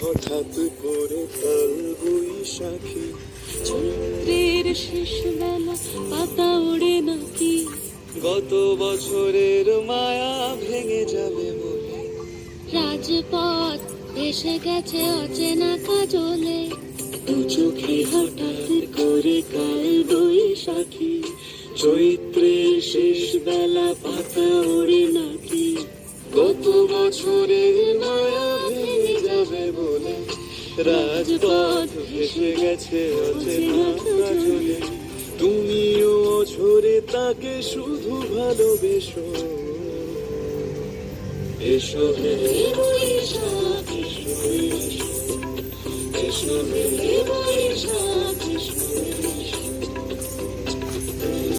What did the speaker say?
হঠাৎ করে কাল বৈশাখী, চৈত্রের শেষ বেলা পাতা ওড়ে নাকি, গত বছরের মায়া ভেঙে যাবে বলে, রাজপথ ভেসে গেছে অচেনা কাজলে, দু চোখে হঠাৎ করে কাল বৈশাখী, চৈত্রের শেষ বেলা পাতা ওড়ে নাকি, গত বছরের মায়া ভেঙে যাবে বলে, রাজপথ ভেসে গেছে অচেনা কাজলে, তুমিও অঝরে তাকে শুধু ভালোবেসো। এসো হে বৈশাখ, এসো এসো, এসো হে বৈশাখ।